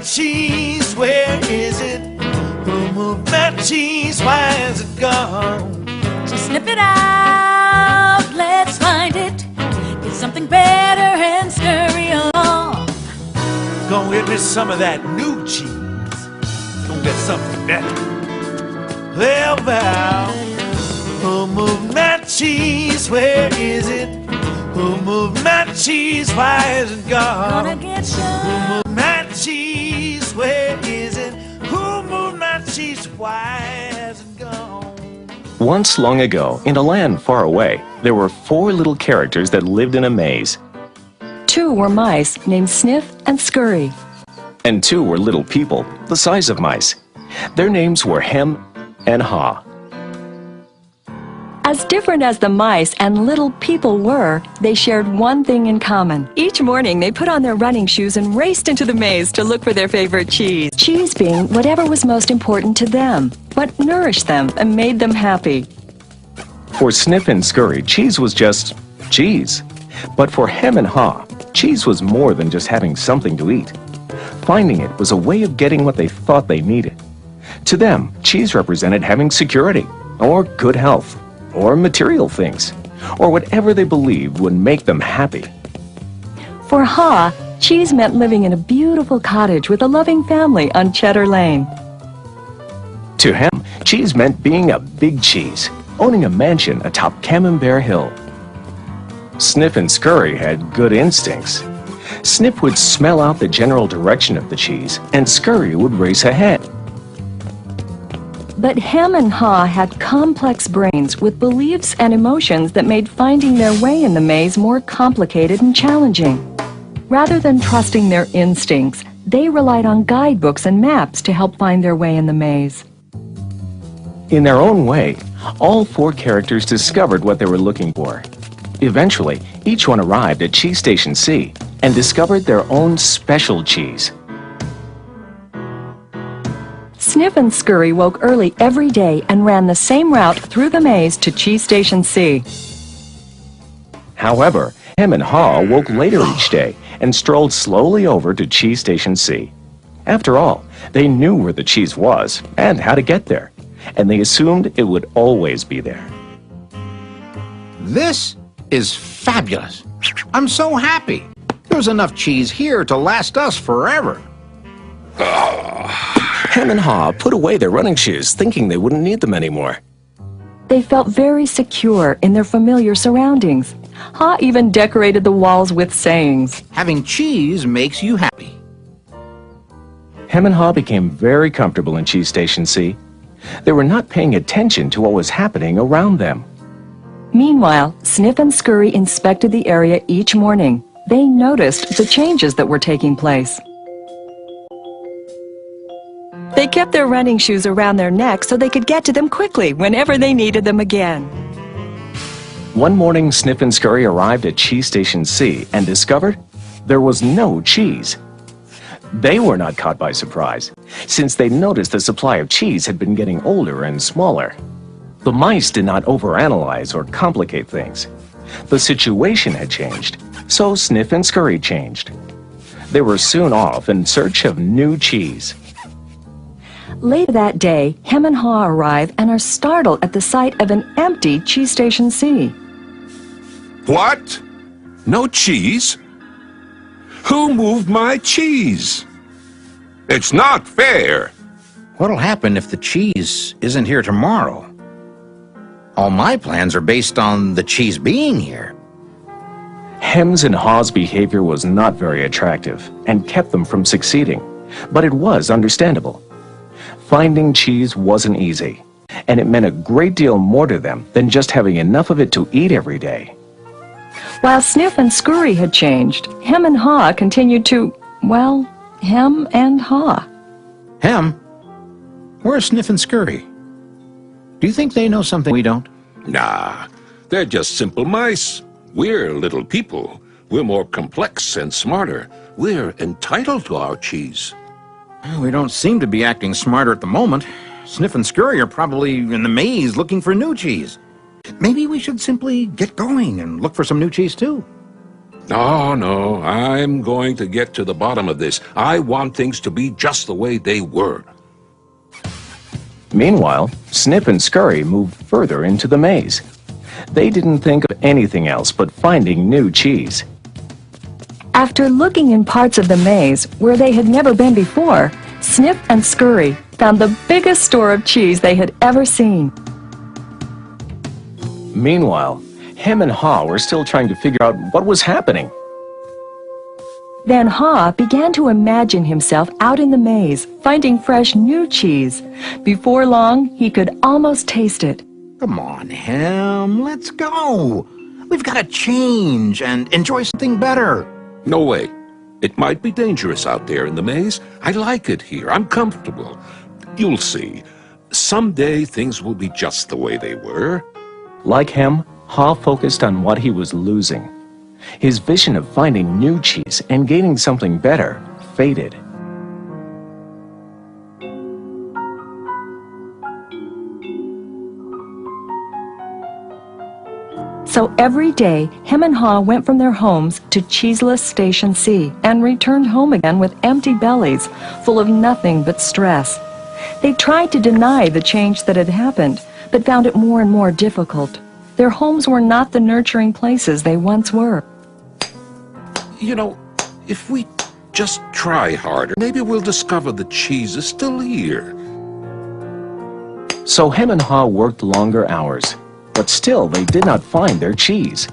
cheese? Where is it? Who moved my cheese? Why is it gone? So sniff it out, let's find it. Get something better and scurry along. Go get me some of that new cheese. Go get something better. Well, who moved my cheese? Where is it? Who moved my cheese? Why is it gone? Gonna get some. Who moved my cheese? Where is it? Who moved my cheese? Why has it gone? Once long ago, in a land far away, there were 4 little characters that lived in a maze. 2 were mice named Sniff and Scurry. And 2 were little people, the size of mice. Their names were Hem and Haw. As different as the mice and little people were, they shared one thing in common. Each morning, they put on their running shoes and raced into the maze to look for their favorite cheese. Cheese being whatever was most important to them, what nourished them and made them happy. For Sniff and Scurry, cheese was just cheese. But for Hem and Haw, cheese was more than just having something to eat. Finding it was a way of getting what they thought they needed. To them, cheese represented having security, or good health, or material things, or whatever they believed would make them happy. For Haw, cheese meant living in a beautiful cottage with a loving family on Cheddar Lane. To Hem, cheese meant being a big cheese, owning a mansion atop Camembert Hill. Sniff and Scurry had good instincts. Sniff would smell out the general direction of the cheese, and Scurry would race ahead. But Hem and Haw had complex brains with beliefs and emotions that made finding their way in the maze more complicated and challenging. Rather than trusting their instincts, they relied on guidebooks and maps to help find their way in the maze. In their own way, all 4 characters discovered what they were looking for. Eventually, each one arrived at Cheese Station C and discovered their own special cheese. Sniff and Scurry woke early every day and ran the same route through the maze to Cheese Station C. However, Hem and Haw woke later each day and strolled slowly over to Cheese Station C. After all, they knew where the cheese was and how to get there, and they assumed it would always be there. This is fabulous. I'm so happy. There's enough cheese here to last us forever. Hem and Haw put away their running shoes, thinking they wouldn't need them anymore. They felt very secure in their familiar surroundings. Haw even decorated the walls with sayings. Having cheese makes you happy. Hem and Haw became very comfortable in Cheese Station C. They were not paying attention to what was happening around them. Meanwhile, Sniff and Scurry inspected the area each morning. They noticed the changes that were taking place. They kept their running shoes around their necks so they could get to them quickly whenever they needed them again. One morning, Sniff and Scurry arrived at Cheese Station C and discovered there was no cheese. They were not caught by surprise, since they noticed the supply of cheese had been getting older and smaller. The mice did not overanalyze or complicate things. The situation had changed, so Sniff and Scurry changed. They were soon off in search of new cheese. Later that day, Hem and Haw arrive and are startled at the sight of an empty Cheese Station C. What? No cheese? Who moved my cheese? It's not fair. What'll happen if the cheese isn't here tomorrow? All my plans are based on the cheese being here. Hem's and Haw's behavior was not very attractive and kept them from succeeding, but it was understandable. Finding cheese wasn't easy, and it meant a great deal more to them than just having enough of it to eat every day. While Sniff and Scurry had changed, Hem and Haw continued to, well, hem and haw. Hem? Where's Sniff and Scurry? Do you think they know something we don't? Nah, they're just simple mice. We're little people. We're more complex and smarter. We're entitled to our cheese. We don't seem to be acting smarter at the moment. Sniff and Scurry are probably in the maze looking for new cheese. Maybe we should simply get going and look for some new cheese too. No, no, I'm going to get to the bottom of this. I want things to be just the way they were. Meanwhile, Snip and Scurry moved further into the maze. They didn't think of anything else but finding new cheese. After looking in parts of the maze where they had never been before, Snip and Scurry found the biggest store of cheese they had ever seen. Meanwhile, Hem and Haw were still trying to figure out what was happening. Then Haw began to imagine himself out in the maze, finding fresh new cheese. Before long, he could almost taste it. Come on, Hem, let's go. We've got to change and enjoy something better. No way. It might be dangerous out there in the maze. I like it here. I'm comfortable. You'll see. Someday things will be just the way they were. Like Hem, Haw focused on what he was losing. His vision of finding new cheese and gaining something better faded. So every day, Hem and Haw went from their homes to cheeseless Station C and returned home again with empty bellies, full of nothing but stress. They tried to deny the change that had happened, but found it more and more difficult. Their homes were not the nurturing places they once were. You know, if we just try harder, maybe we'll discover the cheese is still here. So Hem and Haw worked longer hours, but still they did not find their cheese.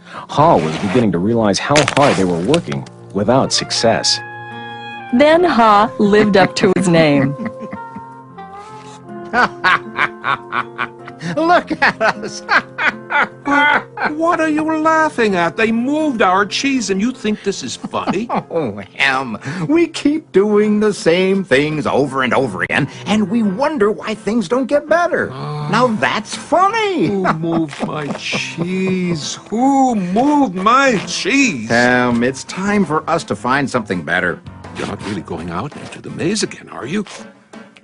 Haw was beginning to realize how hard they were working without success. Then Haw lived up to his name. Look at us. What are you laughing at? They moved our cheese and you think this is funny? Oh, Hem, we keep doing the same things over and over again, and we wonder why things don't get better. Now that's funny. Who moved my cheese? Who moved my cheese? Hem, it's time for us to find something better. You're not really going out into the maze again, are you?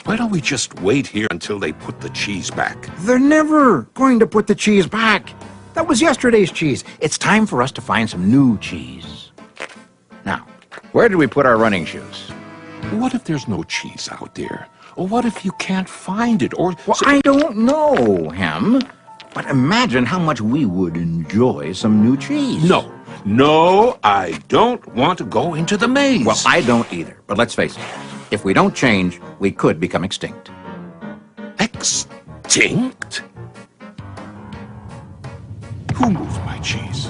Why don't we just wait here until they put the cheese back? They're never going to put the cheese back. That was yesterday's cheese. It's time for us to find some new cheese. Now, where did we put our running shoes? What if there's no cheese out there? Or what if you can't find it? Or Well, I don't know, Hem. But imagine how much we would enjoy some new cheese. No, I don't want to go into the maze. Well, I don't either. But let's face it. If we don't change, we could become extinct. Extinct? Who moved my cheese?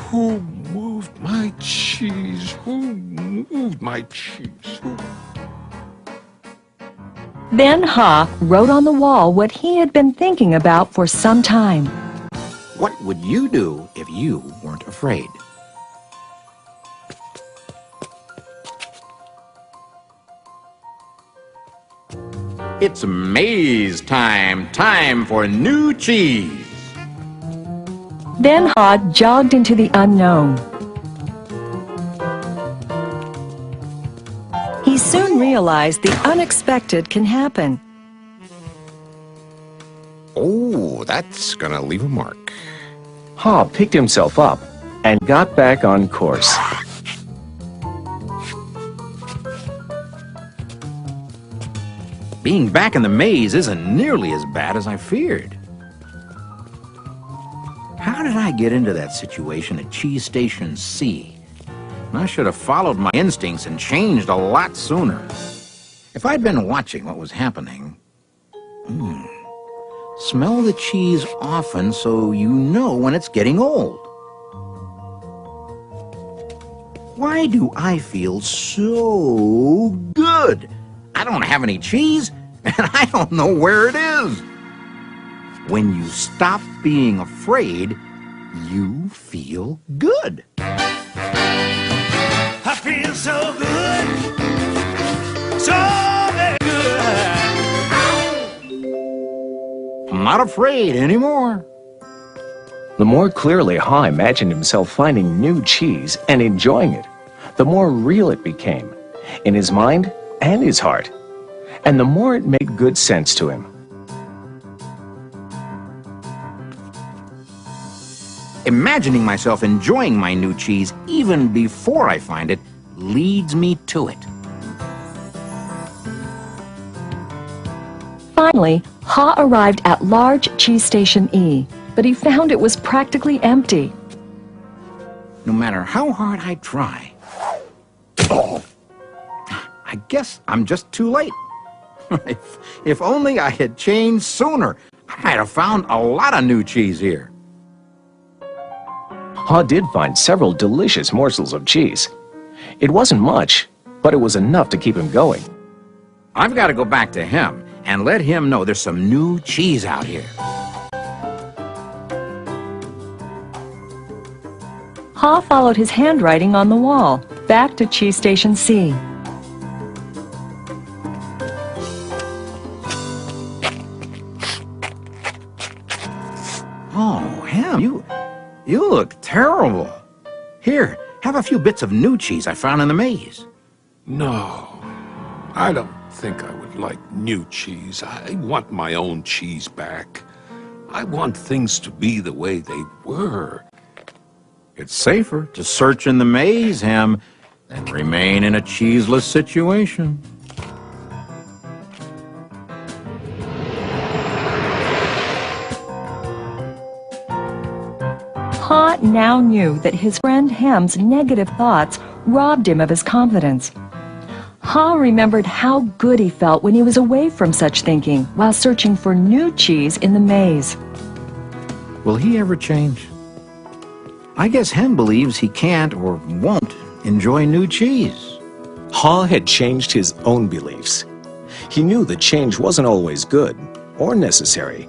Who moved my cheese? Who moved my cheese? Who? Then Haw wrote on the wall what he had been thinking about for some time. What would you do if you weren't afraid? It's maze time. Time for new cheese. Then Haw jogged into the unknown. He soon realized the unexpected can happen. Oh, that's gonna leave a mark. Haw picked himself up and got back on course. Being back in the maze isn't nearly as bad as I feared. How did I get into that situation at Cheese Station C? I should have followed my instincts and changed a lot sooner. If I'd been watching what was happening... Smell the cheese often so you know when it's getting old. Why do I feel so good? I don't have any cheese, and I don't know where it is. When you stop being afraid, you feel good. I feel so good, so very good. I'm not afraid anymore. The more clearly Haw imagined himself finding new cheese and enjoying it, the more real it became, in his mind and his heart, and the more it made good sense to him. Imagine imagining myself enjoying my new cheese even before I find it leads me to it. Finally, Ha arrived at large cheese station E, but he found it was practically empty. No matter how hard I try, I guess I'm just too late. If only I had changed sooner, I might have found a lot of new cheese here. Ha did find several delicious morsels of cheese. It wasn't much, but it was enough to keep him going. I've got to go back to him and let him know there's some new cheese out here. Ha followed his handwriting on the wall, back to cheese station C. Oh, Ham, you look terrible. Here, have a few bits of new cheese I found in the maze. No, I don't think I would like new cheese. I want my own cheese back. I want things to be the way they were. It's safer to search in the maze, Ham, than remain in a cheeseless situation. Ha now knew that his friend Ham's negative thoughts robbed him of his confidence. Ha remembered how good he felt when he was away from such thinking while searching for new cheese in the maze. Will he ever change? I guess Ham believes he can't or won't enjoy new cheese. Ha had changed his own beliefs. He knew that change wasn't always good or necessary.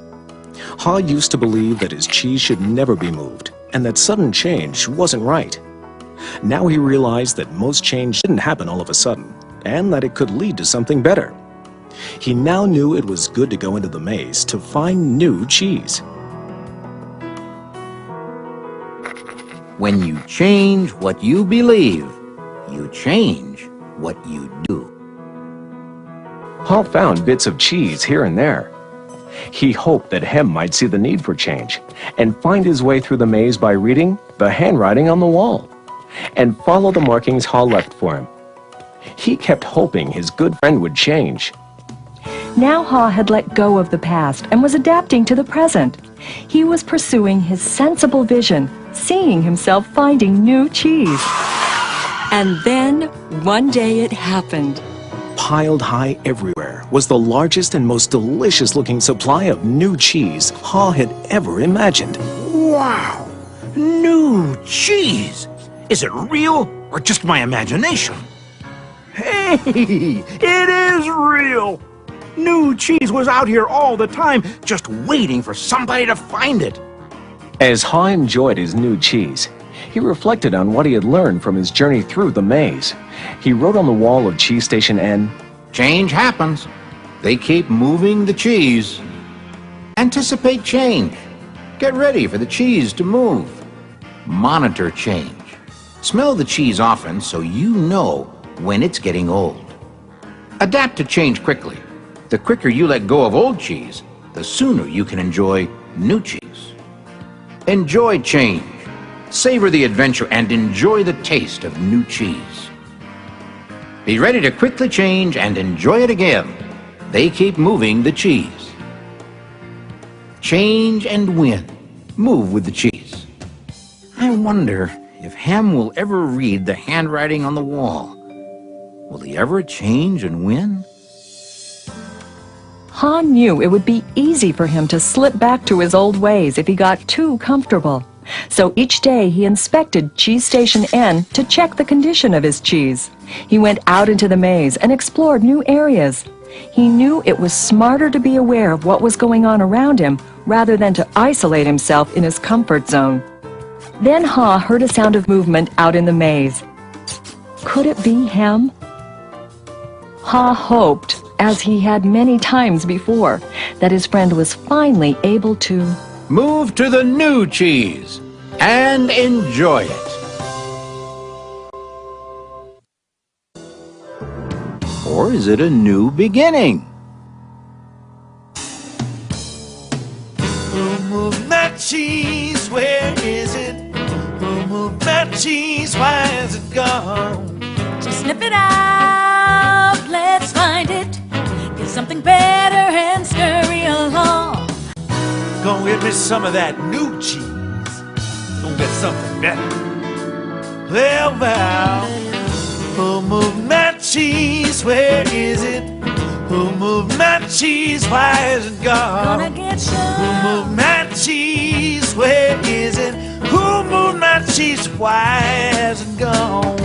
Ha used to believe that his cheese should never be moved and that sudden change wasn't right. Now he realized that most change didn't happen all of a sudden and that it could lead to something better. He now knew it was good to go into the maze to find new cheese. When you change what you believe, you change what you do. Ha found bits of cheese here and there. He hoped that Hem might see the need for change and find his way through the maze by reading the handwriting on the wall and follow the markings Ha left for him. He kept hoping his good friend would change. Now Ha had let go of the past and was adapting to the present. He was pursuing his sensible vision, seeing himself finding new cheese. And then, one day it happened. Piled high everywhere was the largest and most delicious-looking supply of new cheese Ha had ever imagined. Wow! New cheese! Is it real or just my imagination? Hey! It is real! New cheese was out here all the time, just waiting for somebody to find it. As Ha enjoyed his new cheese, he reflected on what he had learned from his journey through the maze. He wrote on the wall of Cheese Station N, Change happens. They keep moving the cheese. Anticipate change. Get ready for the cheese to move. Monitor change. Smell the cheese often so you know when it's getting old. Adapt to change quickly. The quicker you let go of old cheese, the sooner you can enjoy new cheese. Enjoy change. Savor the adventure and enjoy the taste of new cheese. Be ready to quickly change and enjoy it again. They keep moving the cheese. Change and win. Move with the cheese. I wonder if Ham will ever read the handwriting on the wall. Will he ever change and win? Ha knew it would be easy for him to slip back to his old ways if he got too comfortable. So each day he inspected Cheese Station N to check the condition of his cheese. He went out into the maze and explored new areas. He knew it was smarter to be aware of what was going on around him rather than to isolate himself in his comfort zone. Then Ha heard a sound of movement out in the maze. Could it be Hem? Ha hoped, as he had many times before, that his friend was finally able to move to the new cheese and enjoy it. Or is it a new beginning? Who moved that cheese? Where is it? moved my cheese? Why is it gone? So sniff it out, let's find it. Get something better and scurry along. Gonna get me some of that new cheese. Gonna get something better. Well, who moved my cheese? Where is it? Who moved my cheese? Why is it gone? Gonna get some. Who moved my cheese? Where is it? Who moved my cheese? Why has it gone?